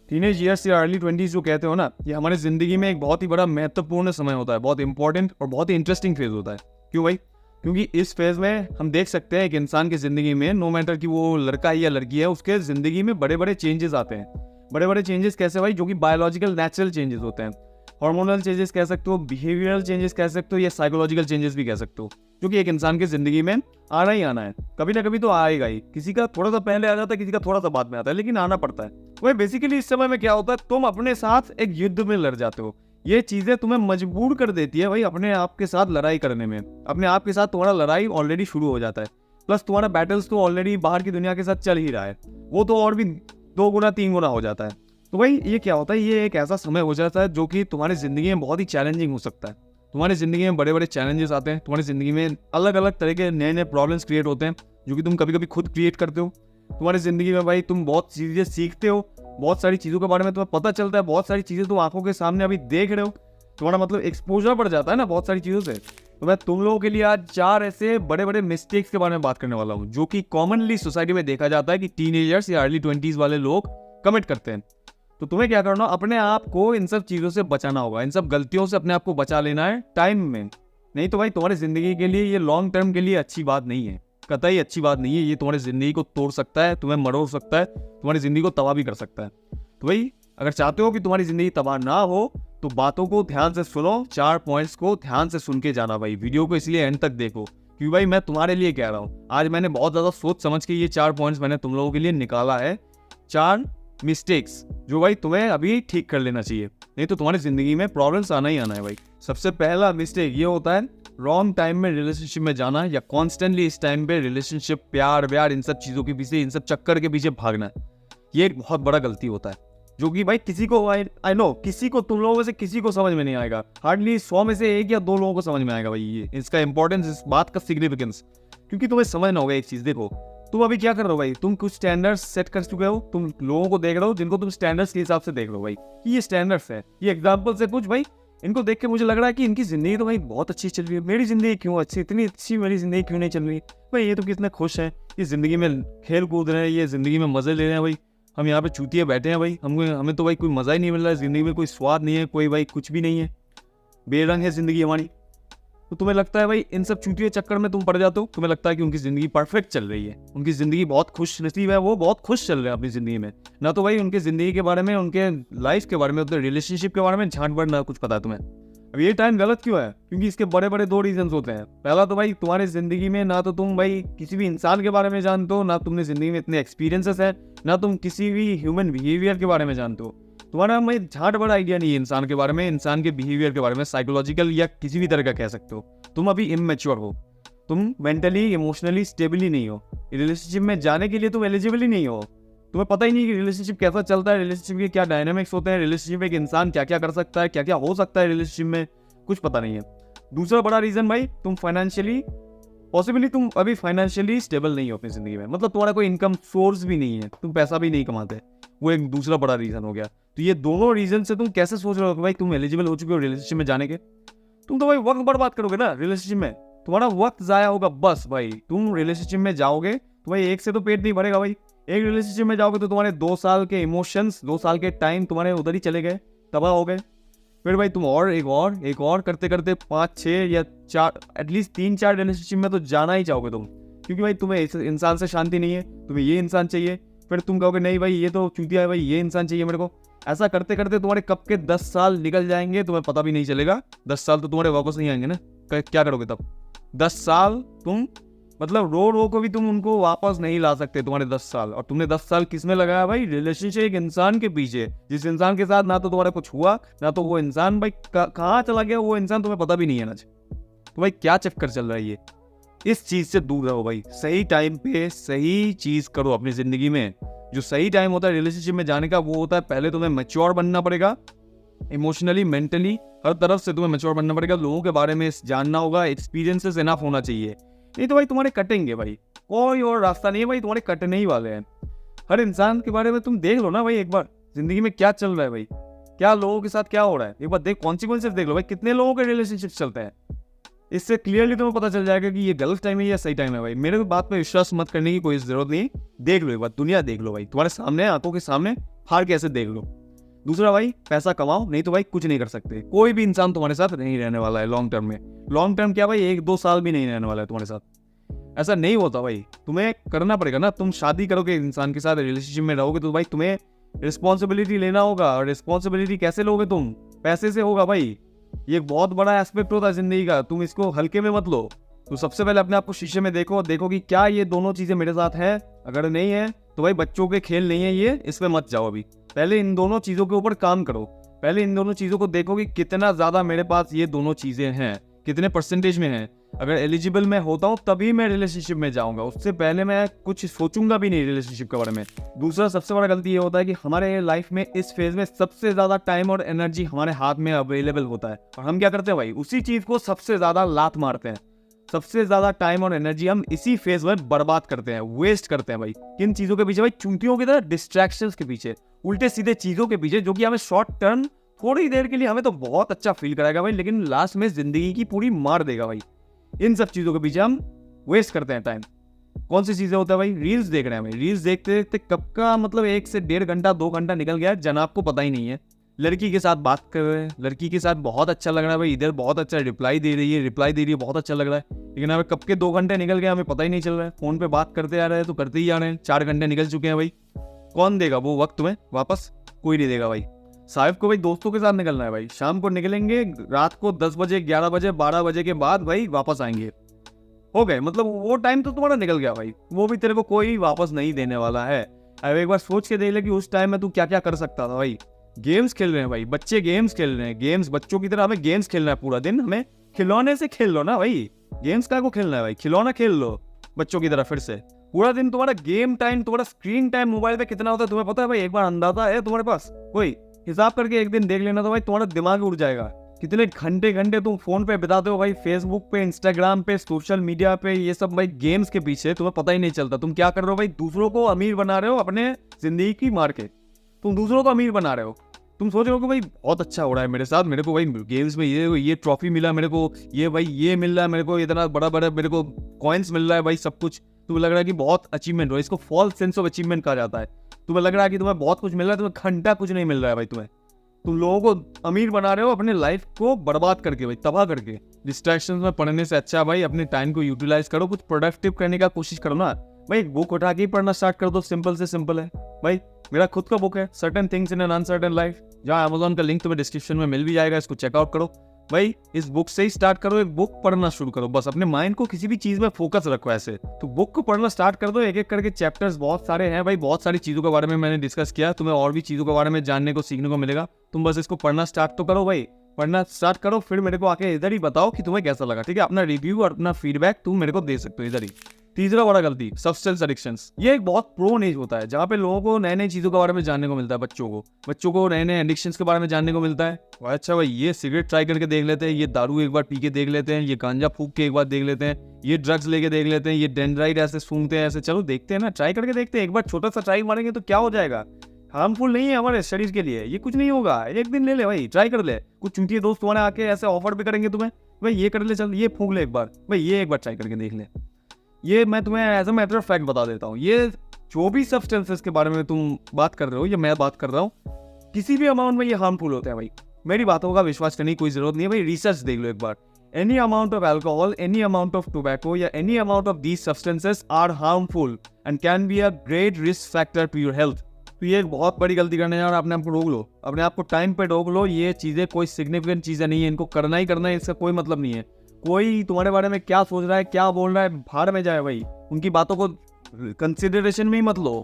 Teenage years या early 20s जो कहते हो ना, ये हमारी ज़िंदगी में एक बहुत ही बड़ा महत्वपूर्ण समय होता है, बहुत इंपॉर्टेंट और बहुत ही इंटरेस्टिंग फेज़ होता है। क्यों भाई? क्योंकि इस फेज़ में हम देख सकते हैं एक इंसान की ज़िंदगी में, नो मैटर कि वो लड़का है या लड़की है, उसके ज़िंदगी में बड़े बड़े चेंजेस आते हैं। बड़े बड़े चेंजेस कैसे भाई? जो कि बायोलॉजिकल नेचुरल चेंजेस होते हैं, हार्मोनल चेंजेस कह सकते हो, बिहेवियरल चेंजेस कह सकते हो, या साइकोलॉजिकल चेंजेस भी कह सकते हो, जो कि एक इंसान की ज़िंदगी में आना ही आना है। कभी ना कभी तो आएगा ही। किसी का थोड़ा सा पहले आ जाता है, किसी का थोड़ा सा बाद में आता है, लेकिन आना पड़ता है। वही बेसिकली इस समय में क्या होता है, तुम अपने साथ एक युद्ध में लड़ जाते हो। ये चीज़ें तुम्हें मजबूर कर देती है भाई अपने आप के साथ लड़ाई करने में। अपने आप के साथ तुम्हारा लड़ाई ऑलरेडी शुरू हो जाता है, प्लस तुम्हारा बैटल्स तो ऑलरेडी बाहर की दुनिया के साथ चल ही रहा है, वो तो और भी 2 गुना 3 गुना हो जाता है। तो भाई ये क्या होता है, ये एक ऐसा समय हो जाता है जो कि तुम्हारी ज़िंदगी में बहुत ही चैलेंजिंग हो सकता है। तुम्हारी ज़िंदगी में बड़े बड़े चैलेंजेस आते हैं, तुम्हारी ज़िंदगी में अलग अलग तरह के नए नए प्रॉब्लम्स क्रिएट होते हैं, जो कि तुम कभी कभी खुद क्रिएट करते हो। तुम्हारी ज़िंदगी में भाई तुम बहुत चीज़ें सीखते हो, बहुत सारी चीज़ों के बारे में तुम्हें पता चलता है, बहुत सारी चीज़ें तुम आंखों के सामने अभी देख रहे हो, तुम्हारा मतलब एक्सपोजर बढ़ जाता है ना बहुत सारी चीज़ों से। तो मैं तुम लोगों के लिए आज 4 ऐसे बड़े बड़े मिस्टेक्स के बारे में बात करने वाला हूँ, जो कि कॉमनली सोसाइटी में देखा जाता है कि टीनेजर्स या अर्ली 20s वाले लोग कमिट करते हैं। तो तुम्हें क्या करना, अपने आप को इन सब चीज़ों से बचाना होगा, इन सब गलतियों से अपने आप को बचा लेना है टाइम में। नहीं तो भाई तुम्हारी ज़िंदगी के लिए ये लॉन्ग टर्म के लिए अच्छी बात नहीं है, कतई अच्छी बात नहीं है। ये तुम्हारी ज़िंदगी को तोड़ सकता है, तुम्हें मरोड़ सकता है, तुम्हारी ज़िंदगी को तबाह भी कर सकता है। तो भाई अगर चाहते हो कि तुम्हारी ज़िंदगी तबाह ना हो, तो बातों को ध्यान से सुनो, 4 पॉइंट्स को ध्यान से सुन के जाना भाई। वीडियो को इसलिए एंड तक देखो, क्योंकि भाई मैं तुम्हारे लिए कह रहा हूँ। आज मैंने बहुत ज़्यादा सोच समझ के ये 4 पॉइंट्स मैंने तुम लोगों के लिए निकाला है, 4 मिस्टेक्स जो भाई तुम्हें अभी ठीक कर लेना चाहिए, नहीं तो तुम्हारी जिंदगी में प्रॉब्लम्स आना ही आना है भाई। सबसे पहला मिस्टेक ये होता है रॉन्ग टाइम में रिलेशनशिप में जाना, या कॉन्स्टेंटली इस टाइम पे रिलेशनशिप, प्यार व्यार, इन सब चीज़ों के पीछे, इन सब चक्कर के पीछे भागना। ये एक बहुत बड़ा गलती होता है, जो कि भाई किसी को, आई नो किसी को, तुम लोगों में से किसी को समझ में नहीं आएगा। हार्डली 100 में से 1 या 2 लोगों को समझ में आएगा भाई ये इसका इंपॉर्टेंस, इस बात का सिग्निफिकेंस। क्योंकि तुम्हें समझना होगा एक चीज़। देखो तुम अभी क्या कर रहे हो भाई, तुम कुछ स्टैंडर्ड्स सेट कर चुके हो, तुम लोगों को देख रहे हो जिनको तुम स्टैंडर्ड्स के हिसाब से देख रहे हो भाई कि ये स्टैंडर्ड्स है, ये एग्जांपल से कुछ भाई इनको देख के मुझे लग रहा है कि इनकी जिंदगी तो भाई बहुत अच्छी चल रही है, मेरी जिंदगी क्यों अच्छी, इतनी अच्छी मेरी जिंदगी क्यों नहीं चल रही भाई, ये तो कितने खुश हैं, ये जिंदगी में खेल कूद रहे हैं, ये जिंदगी में मजे ले रहे हैं भाई, हम यहाँ पे चूतिए बैठे हैं भाई, हमें तो भाई कोई मजा ही नहीं मिल रहा है, जिंदगी में कोई स्वाद नहीं है, कोई भाई कुछ भी नहीं है, बेरंग है जिंदगी हमारी। तो तुम्हें लगता है भाई इन सब चूतिए चक्कर में तुम पड़ जाते हो, तुम्हें लगता है कि उनकी जिंदगी परफेक्ट चल रही है, उनकी जिंदगी बहुत खुश नसीब है, वो बहुत खुश चल रहे हैं अपनी जिंदगी में। ना तो भाई उनकी जिंदगी के बारे में, उनके लाइफ के बारे में, उनके रिलेशनशिप के बारे में झांट भर ना कुछ पता है तुम्हें। अब ये टाइम गलत क्यों है? क्योंकि इसके बड़े बड़े 2 रीजन होते हैं। पहला तो भाई तुम्हारी जिंदगी में ना तो तुम भाई किसी भी इंसान के बारे में जानते हो, ना तुमने जिंदगी में इतने एक्सपीरियंसेस है, ना तुम किसी भी ह्यूमन बिहेवियर के बारे में जानते हो। तुम्हारा भाई झाट बड़ा आइडिया नहीं है इंसान के बारे में, इंसान के बिहेवियर के बारे में, साइकोलॉजिकल या किसी भी तरह का कह सकते हो। तुम अभी इमैच्योर हो, तुम मेंटली इमोशनली स्टेबल ही नहीं हो, रिलेशनशिप में जाने के लिए तुम एलिजिबल ही नहीं हो। तुम्हें पता ही नहीं कि रिलेशनशिप कैसा चलता है, रिलेशनशिप के क्या डायनामिक्स होते हैं, रिलेशनशिप में एक इंसान क्या क्या कर सकता है, क्या क्या हो सकता है रिलेशनशिप में, कुछ पता नहीं है। दूसरा बड़ा रीजन भाई, तुम फाइनेंशियली पॉसिबली तुम अभी फाइनेंशियली स्टेबल नहीं हो अपनी जिंदगी में, मतलब तुम्हारा कोई इनकम सोर्स भी नहीं है, तुम पैसा भी नहीं कमाते, वो एक दूसरा बड़ा रीजन हो गया। तो ये दोनों रीजन से तुम कैसे सोच रहे हो कि भाई तुम एलिजिबल हो चुके हो रिलेशनशिप में जाने के? तुम तो भाई वक्त बर्बाद करोगे ना रिलेशनशिप में, तुम्हारा वक्त जाया होगा बस भाई। तुम रिलेशनशिप में जाओगे तो भाई एक से तो पेट नहीं भरेगा भाई, एक रिलेशनशिप में जाओगे तो तुम्हारे 2 साल के इमोशंस, 2 साल के टाइम तुम्हारे उधर ही चले गए, तबाह हो गए। फिर भाई तुम और एक और करते करते 5 6 या 4 एटलीस्ट 3 4 रिलेशनशिप में तो जाना ही चाहोगे तुम, क्योंकि भाई तुम्हें इस इंसान से शांति नहीं है, तुम्हें ये इंसान चाहिए। फिर तुम कहोगे नहीं भाई ये तो चूतिया है भाई, ये इंसान चाहिए मेरे को। ऐसा करते करते तुम्हारे कब के 10 साल निकल जाएंगे तुम्हें पता भी नहीं चलेगा। 10 साल तो तुम्हारे वापस नहीं आएंगे ना, क्या करोगे तब? 10 साल तुम मतलब रो को भी तुम उनको वापस नहीं ला सकते, तुम्हारे 10 साल। और तुमने 10 साल किस में लगाया भाई? रिलेशनशिप एक इंसान के पीछे, जिस इंसान के साथ ना तो तुम्हारा कुछ हुआ, ना तो वो इंसान भाई कहाँ चला गया, वो इंसान तुम्हें पता भी नहीं है ना। तो भाई क्या चक्कर चल रहा है ये? इस चीज से दूर रहो भाई, सही टाइम पे सही चीज करो अपनी जिंदगी में। जो सही टाइम होता है रिलेशनशिप में जाने का, वो होता है पहले तुम्हें मैच्योर बनना पड़ेगा, इमोशनली, मेंटली, हर तरफ से तुम्हें मैच्योर बनना पड़ेगा, लोगों के बारे में जानना होगा, एक्सपीरियंसेस इनफ होना चाहिए। नहीं तो भाई तुम्हारे कटेंगे भाई, कोई और रास्ता नहीं है भाई, तुम्हारे कटने ही वाले हैं। हर इंसान के बारे में तुम देख लो ना भाई एक बार, जिंदगी में क्या चल रहा है भाई, क्या लोगों के साथ क्या हो रहा है, एक बार देख, कॉन्सिक्वेंसेस देख लो भाई, कितने लोगों के रिलेशनशिप चलते हैं। इससे क्लियरली तुम्हें पता चल जाएगा कि ये गलत टाइम है या सही टाइम है भाई। मेरे बात पे विश्वास मत करने की कोई जरूरत नहीं, देख लो एक बार, दुनिया देख लो भाई, तुम्हारे सामने, आंखों के सामने, हार के ऐसे देख लो। दूसरा भाई पैसा कमाओ, नहीं तो भाई कुछ नहीं कर सकते। कोई भी इंसान तुम्हारे साथ नहीं रहने वाला है लॉन्ग टर्म में। लॉन्ग टर्म क्या भाई, 1-2 साल भी नहीं रहने वाला है तुम्हारे साथ। ऐसा नहीं होता भाई, तुम्हें करना पड़ेगा ना। तुम शादी करोगे इंसान के साथ, रिलेशनशिप में रहोगे तो भाई तुम्हें रिस्पॉन्सिबिलिटी लेना होगा। और रिस्पॉन्सिबिलिटी कैसे लोगे तुम? पैसे से होगा भाई। ये एक बहुत बड़ा एस्पेक्ट होता है जिंदगी का, तुम इसको हल्के में मत लो। तो सबसे पहले अपने आप को शीशे में देखो, देखो कि क्या ये दोनों चीजें मेरे साथ है। अगर नहीं है तो भाई बच्चों के खेल नहीं है ये, इसमें मत जाओ। अभी पहले इन दोनों चीजों के ऊपर काम करो। पहले इन दोनों चीजों को देखो कि कितना ज्यादा मेरे पास ये दोनों चीजें हैं, कितने परसेंटेज में है। अगर एलिजिबल मैं होता हूँ तभी मैं रिलेशनशिप में जाऊंगा, उससे पहले मैं कुछ सोचूंगा भी नहीं रिलेशनशिप के बारे में। दूसरा सबसे बड़ा गलती ये होता है कि हमारे लाइफ में इस फेज में सबसे ज्यादा टाइम और एनर्जी हमारे हाथ में अवेलेबल होता है, और हम क्या करते हैं भाई, उसी चीज को सबसे ज्यादा लात मारते हैं। सबसे ज्यादा टाइम और एनर्जी हम इसी फेज में बर्बाद करते हैं, वेस्ट करते हैं भाई। किन चीजों के पीछे भाई? चूंटियों की तरह डिस्ट्रैक्शंस के पीछे, उल्टे सीधे चीजों के पीछे, जो कि हमें शॉर्ट टर्म थोड़ी देर के लिए हमें तो बहुत अच्छा फील कराएगा भाई, लेकिन लास्ट में जिंदगी की पूरी मार देगा भाई। इन सब चीजों के पीछे हम वेस्ट करते हैं टाइम। कौन सी चीजें होता है भाई? रील्स देख रहे हैं भाई। रील्स देखते देखते कब का मतलब 1 से 1.5 घंटा 2 घंटा निकल गया जनाब को पता ही नहीं है। लड़की के साथ बात कर रहे हैं, लड़की के साथ बहुत अच्छा लग रहा है भाई, इधर बहुत अच्छा रिप्लाई दे रही है, बहुत अच्छा लग रहा है, लेकिन हमें कब के 2 घंटे निकल गए हमें पता ही नहीं चल रहा है। फोन पे बात करते आ रहे हैं तो करते ही आ रहे हैं, 4 घंटे निकल चुके हैं भाई। कौन देगा वो वक्त तुम्हें वापस? कोई नहीं देगा भाई। साहिब को भाई दोस्तों के साथ निकलना है भाई, शाम को निकलेंगे, रात को 10 बजे 11 बजे 12 बजे के बाद भाई वापस आएंगे। हो गए, मतलब वो टाइम तो तुम्हारा निकल गया भाई, वो भी तेरे को कोई वापस नहीं देने वाला है। अब एक बार सोच के देख ले कि उस टाइम में तू क्या क्या कर सकता था भाई। गेम्स खेल रहे हैं भाई बच्चे, गेम्स खेल रहे हैं, गेम्स बच्चों की तरह हमें गेम्स खेलना है पूरा दिन। हमें खिलौने से खेल लो ना भाई, गेम्स का को खेलना है भाई, खिलौना खेल लो बच्चों की तरह फिर से। पूरा दिन तुम्हारा गेम टाइम, तुम्हारा स्क्रीन टाइम मोबाइल पे कितना होता है तुम्हें पता है भाई? एक बार अंदाजा है तुम्हारे पास? कोई हिसाब करके एक दिन देख लेना तो भाई तुम्हारा दिमाग उड़ जाएगा। कितने घंटे घंटे तुम फोन पे बिताते हो भाई, फेसबुक पे, इंस्टाग्राम पे, सोशल मीडिया पे, ये सब भाई गेम्स के पीछे, तुम्हें पता ही नहीं चलता। तुम क्या कर रहे हो भाई? दूसरों को अमीर बना रहे हो अपने जिंदगी की मार के। तुम दूसरों को अमीर बना रहे हो। तुम सोच रहे हो कि भाई बहुत अच्छा हो रहा है मेरे साथ, मेरे को भाई गेम्स में ये ट्रॉफी मिला मेरे को, ये भाई ये मिल रहा है मेरे को, इतना बड़ा बड़ा मेरे को कॉइन्स मिल रहा है भाई, सब कुछ। तुम्हें लग रहा है कि बहुत अचीवमेंट हो, इसको फॉल्स सेंस ऑफ अचीवमेंट कहा जाता है। तुम्हें लग रहा है कि तुम्हें बहुत कुछ मिल रहा है, तुम्हें घंटा कुछ नहीं मिल रहा है भाई। तुम लोगों को अमीर बना रहे हो अपने लाइफ को बर्बाद करके भाई, तबाह करके। डिस्ट्रैक्शंस में पढ़ने से अच्छा भाई अपने टाइम को यूटिलाइज करो, कुछ प्रोडक्टिव करने का कोशिश करो ना भाई। एक बुक उठा के ही पढ़ना स्टार्ट कर दो, सिंपल से सिंपल है भाई। मेरा खुद का बुक है certain things in an uncertain life, जहाँ अमेज़न का लिंक तुम्हें डिस्क्रिप्शन में मिल भी जाएगा, इसको चेकआउट करो भाई। इस बुक से ही स्टार्ट करो, एक बुक पढ़ना शुरू करो, बस अपने माइंड को किसी भी चीज में फोकस रखो ऐसे। तो बुक को पढ़ना स्टार्ट कर दो, एक एक करके चैप्टर्स बहुत सारे हैं भाई, बहुत सारी चीजों के बारे में मैंने डिस्कस किया, तुम्हें और भी चीजों के बारे में जानने को सीखने को मिलेगा। तुम बस इसको पढ़ना स्टार्ट तो करो भाई, पढ़ना स्टार्ट करो, फिर मेरे को आके इधर ही बताओ कि तुम्हें कैसा लगा, ठीक है? अपना रिव्यू और अपना फीडबैक तुम मेरे को दे सकते हो इधर ही। तीसरा बड़ा गलती, सब्सटेंस एडिक्शंस। ये एक बहुत प्रोन एज होता है जहाँ पे लोगों को नए नई चीजों के बारे में जानने को मिलता है। बच्चों को नए नए एडिक्शंस के बारे में जानने को मिलता है। अच्छा भाई ये सिगरेट ट्राई करके देख लेते हैं, ये दारू एक बार पी के देख लेते हैं, ये गांजा फूक के एक बार देख लेते हैं, ये ड्रग्स लेके देख लेते हैं, ये डेंड्राइट ऐसे सूंघते हैं, ऐसे चलो देखते हैं ना, ट्राई करके देखते हैं। एक बार छोटा सा ट्राई मारेंगे तो क्या हो जाएगा? हार्मफुल नहीं है हमारे शरीर के लिए, ये कुछ नहीं होगा। एक दिन ले ले भाई, ट्राई कर ले। कुछ चुनती दोस्त तुम्हारे आके ऐसे ऑफर भी करेंगे तुम्हें, भाई ये कर ले, चल ये फूंक ले एक बार भाई, ये एक बार ट्राई करके देख ले। ये मैं तुम्हें as a matter of fact बता देता हूँ, ये जो भी सब्सटेंसेस के बारे में तुम बात कर रहे हो या मैं बात कर रहा हूँ, किसी भी अमाउंट में ये हार्मफुल होते हैं भाई। मेरी बातों का विश्वास करने की कोई जरूरत नहीं है भाई, रिसर्च देख लो एक बार। Any amount of alcohol, any amount of tobacco या any amount of these substances are harmful and can be a great risk factor to your health. तो ये एक बहुत बड़ी गलती करने जा रहे हो, अपने आप को रोक लो, अपने आप को टाइम पे रोक लो। ये चीजें कोई सिग्निफिकेंट चीजें नहीं है, इनको करना ही करना है, इसका कोई मतलब नहीं है। कोई तुम्हारे बारे में क्या सोच रहा है, क्या बोल रहा है, भाड़ में जाए भाई, उनकी बातों को कंसिडरेशन में ही मत लो।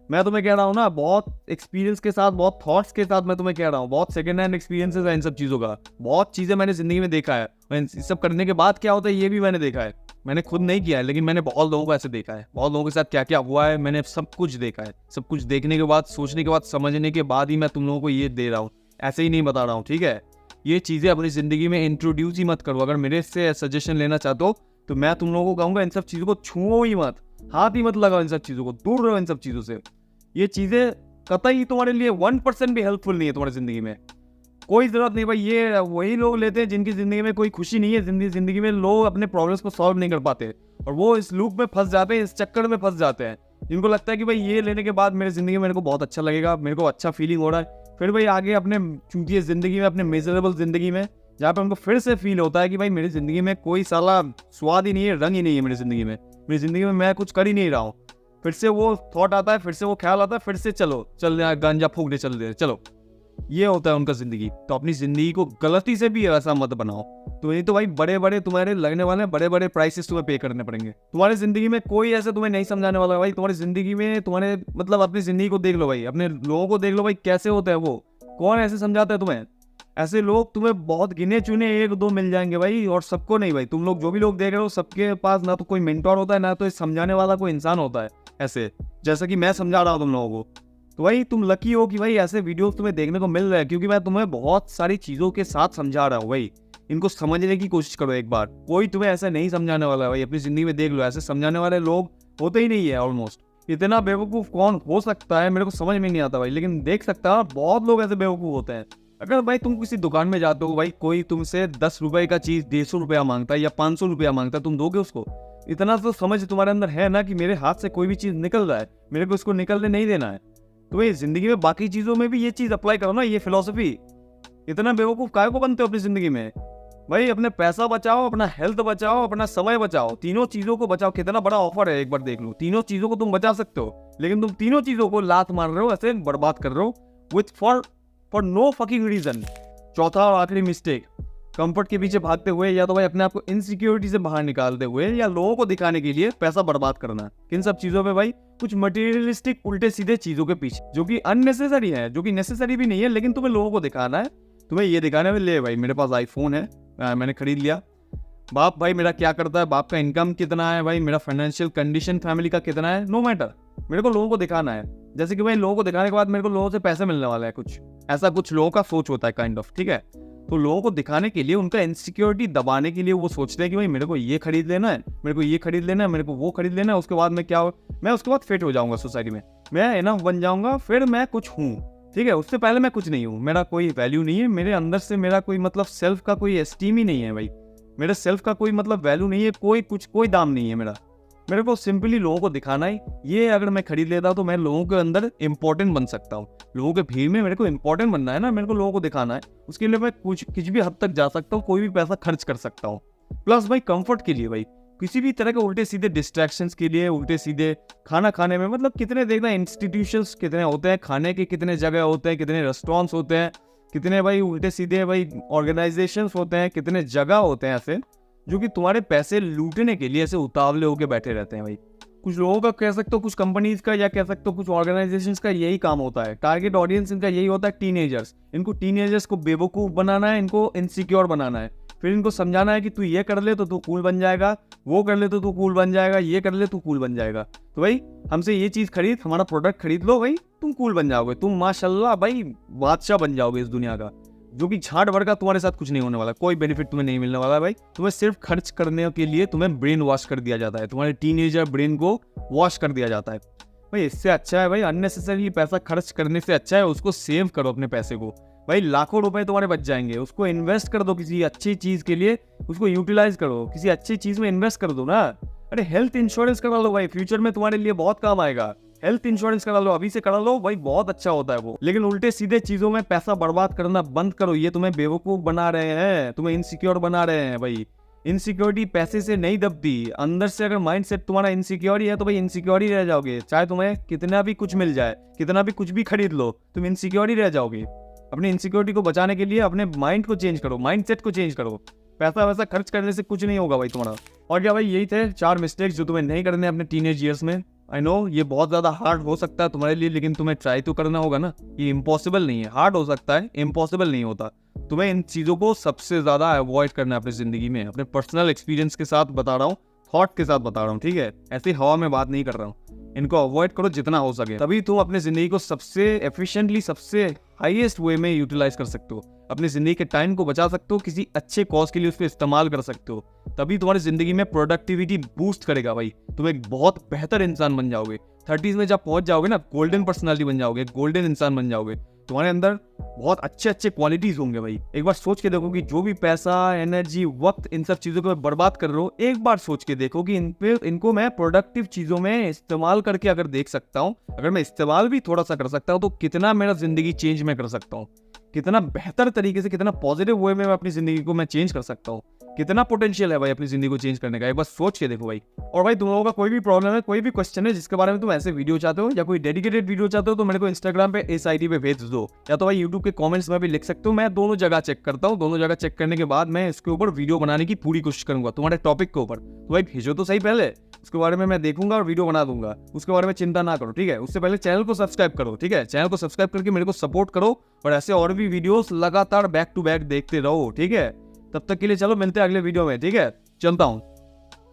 मैं तुम्हें कह रहा हूँ ना, बहुत एक्सपीरियंस के साथ, बहुत थॉट्स के साथ मैं तुम्हें कह रहा हूँ, बहुत सेकंड हैंड एक्सपीरियंसेस है इन सब चीज़ों का, बहुत चीज़ें मैंने जिंदगी में देखा है। इन सब करने के बाद क्या होता है ये भी मैंने देखा है। मैंने खुद नहीं किया है लेकिन मैंने बहुत लोगों को ऐसे देखा है, बहुत लोगों के साथ क्या क्या हुआ है, मैंने सब कुछ देखा है। सब कुछ देखने के बाद, सोचने के बाद, समझने के बाद ही मैं तुम लोगों को ये दे रहा हूँ, ऐसे ही नहीं बता रहा हूँ, ठीक है? ये चीज़ें अपनी ज़िंदगी में इंट्रोड्यूस ही मत करो। अगर मेरे से सजेशन लेना चाहते हो तो मैं तुम लोगों को कहूँगा इन सब चीज़ों को छुओ ही मत, हाथ ही मत लगाओ इन सब चीज़ों को, दूर रहो इन सब चीज़ों से। ये चीज़ें कतई तुम्हारे लिए 1% भी हेल्पफुल नहीं है तुम्हारी ज़िंदगी में, कोई ज़रूरत नहीं भाई। ये वही लोग लेते हैं जिनकी ज़िंदगी में कोई खुशी नहीं है, ज़िंदगी में लोग अपने प्रॉब्लम्स को सॉल्व नहीं कर पाते और वो इस लूप में फंस जाते हैं, इस चक्कर में फंस जाते हैं। जिनको लगता है कि भाई ये लेने के बाद मेरी ज़िंदगी में मेरे को बहुत अच्छा लगेगा, मेरे को अच्छा फीलिंग हो रहा है, फिर भाई आगे अपने चूतिए ज़िंदगी में, अपने मिजरेबल ज़िंदगी में, जहाँ पे उनको फिर से फील होता है कि भाई मेरी ज़िंदगी में कोई साला स्वाद ही नहीं है, रंग ही नहीं है मेरी ज़िंदगी में, मेरी ज़िंदगी में मैं कुछ कर ही नहीं रहा हूँ। फिर से वो थॉट आता है, फिर से वो ख्याल आता है, फिर से चल गांजा फूकने चल दे चलो। ये होता है उनका ज़िंदगी। तो अपनी ज़िंदगी को गलती से भी ऐसा मत बनाओ। तो ये तो भाई बड़े बड़े तुम्हारे लगने वाले बड़े बड़े प्राइसेस तुम्हें पे करने पड़ेंगे। तुम्हारी ज़िंदगी में कोई ऐसे तुम्हें नहीं समझाने वाला भाई। तुम्हारी ज़िंदगी में तुम्हारे मतलब अपनी ज़िंदगी को देख लो भाई, अपने लोगों को देख लो भाई, कैसे होते हैं वो, कौन ऐसे समझाता है तुम्हें। ऐसे लोग तुम्हें बहुत गिने चुने 1-2 मिल जाएंगे भाई, और सबको नहीं भाई। तुम लोग जो भी लोग देख रहे हो सबके पास ना तो कोई मेंटोर होता है, ना तो समझाने वाला कोई इंसान होता है ऐसे, जैसा कि मैं समझा रहा हूँ तुम लोगों को। तो भाई तुम लकी हो कि भाई ऐसे वीडियोस तुम्हें देखने को मिल रहे हैं, क्योंकि मैं तुम्हें बहुत सारी चीज़ों के साथ समझा रहा हूँ भाई। इनको समझने की कोशिश करो एक बार। कोई तुम्हें ऐसा नहीं समझाने वाला है भाई, अपनी ज़िंदगी में देख लो, ऐसे समझाने वाले लोग होते ही नहीं है ऑलमोस्ट। इतना बेवकूफ़ कौन हो सकता है मेरे को समझ में नहीं आता भाई, लेकिन देख सकता है बहुत लोग ऐसे बेवकूफ़ होते हैं। अगर भाई तुम किसी दुकान में जाते हो भाई, कोई तुमसे 10 रुपए का चीज़ 150 रुपया मांगता है या 500 रुपया मांगता है, तुम दोगे उसको? इतना तो समझ तुम्हारे अंदर है ना कि मेरे हाथ से कोई भी चीज़ निकल रहा है, मेरे को इसको निकलने नहीं देना है। तो भाई ज़िंदगी में बाकी चीज़ों में भी ये चीज़ अप्लाई करो ना, ये फिलॉसफी। इतना बेवकूफ़ काहे को बनते हो अपनी ज़िंदगी में भाई? अपने पैसा बचाओ, अपना हेल्थ बचाओ, अपना समय बचाओ, तीनों चीज़ों को बचाओ। कितना बड़ा ऑफर है, एक बार देख लो। तीनों चीज़ों को तुम बचा सकते हो, लेकिन तुम तीनों चीज़ों को लात मार रहे हो, ऐसे बर्बाद कर रहे हो with for no fucking reason. चौथा और आखिरी मिस्टेक, कंफर्ट के पीछे भागते हुए, या तो भाई अपने आप को इनसिक्योरिटी से बाहर निकालते हुए, या लोगों को दिखाने के लिए पैसा बर्बाद करना। किन सब चीज़ों पे भाई? कुछ मटेरियलिस्टिक उल्टे सीधे चीज़ों के पीछे, जो कि अननेसेसरी है, जो कि नेसेसरी भी नहीं है, लेकिन तुम्हें लोगों को दिखाना है। तुम्हें ये दिखाने में, ले भाई मेरे पास आईफोन है, मैंने खरीद लिया। बाप भाई मेरा क्या करता है, बाप का इनकम कितना है भाई, मेरा फाइनेंशियल कंडीशन फैमिली का कितना है, नो मैटर, मेरे को लोगों को दिखाना है। जैसे कि भाई लोगों को दिखाने के बाद मेरे को लोगों से पैसे मिलने वाला है, कुछ ऐसा कुछ लोगों का सोच होता है काइंड ऑफ, ठीक है। तो लोगों को दिखाने के लिए, उनका इनसिक्योरिटी दबाने के लिए वो सोचते हैं कि भाई मेरे को ये खरीद लेना है, मेरे को ये खरीद लेना है, मेरे को वो खरीद लेना है, उसके बाद मैं क्या, मैं उसके बाद फिट हो जाऊंगा सोसाइटी में, मैं इनफ बन जाऊंगा, फिर मैं कुछ हूँ, ठीक है। उससे पहले मैं कुछ नहीं हूँ, मेरा कोई वैल्यू नहीं है, मेरे अंदर से मेरा कोई मतलब सेल्फ का कोई एस्टीम ही नहीं है भाई, मेरे सेल्फ का कोई मतलब वैल्यू नहीं है, कोई दाम नहीं है मेरा। मेरे को सिंपली लोगों को दिखाना है। ये अगर मैं खरीद लेता हूँ तो मैं लोगों के अंदर इंपॉर्टेंट बन सकता हूँ। लोगों के भीड़ में मेरे को इंपॉर्टेंट बनना है ना, मेरे को लोगों को दिखाना है। उसके लिए मैं कुछ भी हद तक जा सकता हूँ, कोई भी पैसा खर्च कर सकता हूँ। प्लस भाई कंफर्ट के लिए भाई, किसी भी तरह के उल्टे सीधे डिस्ट्रैक्शंस के लिए, उल्टे सीधे खाना खाने में, मतलब कितने देखना इंस्टीट्यूशंस कितने होते हैं, खाने के कितने जगह होते हैं, कितने रेस्टोरेंट्स होते हैं, कितने भाई उल्टे सीधे भाई ऑर्गेनाइजेशंस होते हैं, कितने जगह होते हैं ऐसे जो कि तुम्हारे पैसे लूटने के लिए ऐसे उतावले होके बैठे रहते हैं भाई। कुछ लोगों का कह सकते हो, कुछ कंपनीज का, या कह सकते हो कुछ ऑर्गेनाइजेशंस का यही काम होता है। टारगेट ऑडियंस इनका यही होता है, टीनेजर्स। इनको टीनेजर्स को बेवकूफ़ बनाना है, इनको इनसिक्योर बनाना है, फिर इनको समझाना है कि तू ये कर ले तो तू कूल बन जाएगा, वो कर ले तो तू कूल बन जाएगा, ये कर ले तू कूल बन जाएगा। तो भाई हमसे ये चीज़ खरीद, हमारा प्रोडक्ट खरीद लो भाई, तुम कूल बन जाओगे, तुम माशाल्लाह भाई बादशाह बन जाओगे इस दुनिया का। जो कि झाड़ भर का तुम्हारे साथ कुछ नहीं होने वाला, कोई बेनिफिट तुम्हें नहीं मिलने वाला है भाई। तुम्हें सिर्फ खर्च करने के लिए तुम्हें ब्रेन वॉश कर दिया जाता है, तुम्हारे टीनेजर ब्रेन को वॉश कर दिया जाता है भाई। इससे अच्छा है भाई अननेसेसरी पैसा खर्च करने से अच्छा है उसको सेव करो अपने पैसे को भाई। लाखों रुपए तुम्हारे बच जाएंगे, उसको इन्वेस्ट कर दो किसी अच्छी चीज़ के लिए, उसको यूटिलाइज करो, किसी अच्छी चीज़ में इन्वेस्ट कर दो ना। अरे हेल्थ इंश्योरेंस करा लो भाई, फ्यूचर में तुम्हारे लिए बहुत काम आएगा। हेल्थ इंश्योरेंस करा लो, अभी से करा लो भाई, बहुत अच्छा होता है वो। लेकिन उल्टे सीधे चीजों में पैसा बर्बाद करना बंद करो, ये तुम्हें बेवकूफ बना रहे हैं, तुम्हें इनसिक्योर बना रहे हैं भाई। इनसिक्योरिटी पैसे से नहीं दबती, अंदर से अगर माइंडसेट तुम्हारा इनसिक्योर है तो भाई इनसिक्योर ही रह जाओगे। चाहे तुम्हें कितना भी कुछ मिल जाए, कितना भी कुछ भी खरीद लो, तुम इनसिक्योर ही रह जाओगे। अपनी इनसिक्योरिटी को बचाने के लिए अपने माइंड को चेंज करो, माइंडसेट को चेंज करो। पैसा वैसा खर्च करने से कुछ नहीं होगा भाई तुम्हारा। और क्या भाई, यही थे 4 मिस्टेक्स जो तुम्हें नहीं करने अपने टीनेज ईयर्स में। आई नो ये बहुत ज़्यादा हार्ड हो सकता है तुम्हारे लिए, लेकिन तुम्हें ट्राई तो करना होगा ना। ये इम्पॉसिबल नहीं है, हार्ड हो सकता है, इम्पॉसिबल नहीं होता। तुम्हें इन चीज़ों को सबसे ज़्यादा अवॉइड करना है अपनी ज़िंदगी में। अपने पर्सनल एक्सपीरियंस के साथ बता रहा हूँ, थॉट के साथ बता रहा हूँ, ठीक है। ऐसी हवा में बात नहीं कर रहा हूँ। इनको अवॉइड करो जितना हो सके, तभी तुम अपनी ज़िंदगी को सबसे एफिशिएंटली, सबसे हाईएस्ट वे में यूटिलाइज कर सकते हो। अपनी ज़िंदगी के टाइम को बचा सकते हो, किसी अच्छे कॉज के लिए उसको इस्तेमाल कर सकते हो। तभी तुम्हारी ज़िंदगी में प्रोडक्टिविटी बूस्ट करेगा भाई। तुम एक बहुत बेहतर इंसान बन जाओगे। 30s में जब पहुंच जाओगे ना, गोल्डन पर्सनालिटी बन जाओगे, गोल्डन इंसान बन जाओगे। तुम्हारे अंदर बहुत अच्छे अच्छे क्वालिटीज होंगे भाई। एक बार सोच के देखो कि जो भी पैसा, एनर्जी, वक्त इन सब चीजों को मैं बर्बाद कर रहा हूँ, एक बार सोच के देखो कि इनको मैं प्रोडक्टिव चीजों में इस्तेमाल करके अगर देख सकता हूँ, अगर मैं इस्तेमाल भी थोड़ा सा कर सकता हूँ, तो कितना मेरा जिंदगी चेंज मैं कर सकता हूँ, कितना बेहतर तरीके से, कितना पॉजिटिव वे में मैं अपनी जिंदगी को मैं चेंज कर सकता हूँ, कितना पोटेंशियल है भाई अपनी जिंदगी को चेंज करने का। एक बार सोच के देखो भाई। और भाई तुम लोगों का कोई भी प्रॉब्लम है, कोई भी क्वेश्चन है जिसके बारे में तुम ऐसे वीडियो चाहते हो या कोई डेडिकेटेड वीडियो चाहते हो, तो मेरे को इंस्टाग्राम पे इस आईडी पे भेज दो, या तो भाई यूट्यूब के कमेंट्स में भी लिख सकते हो। मैं दोनों जगह चेक करता हूँ, दोनों जगह चेक करने के बाद मैं इसके ऊपर वीडियो बनाने की पूरी कोशिश करूंगा तुम्हारे टॉपिक के ऊपर। तो भाई भेजो तो सही पहले, उसके बारे में मैं देखूंगा और वीडियो बना दूंगा, उसके बारे में चिंता ना करो, ठीक है। उससे पहले चैनल को सब्सक्राइब करो, ठीक है। चैनल को सब्सक्राइब करके मेरे को सपोर्ट करो और ऐसे और भी वीडियोस लगातार बैक टू बैक देखते रहो, ठीक है। तब तक के लिए चलो मिलते हैं अगले वीडियो में, ठीक है। चलता हूँ।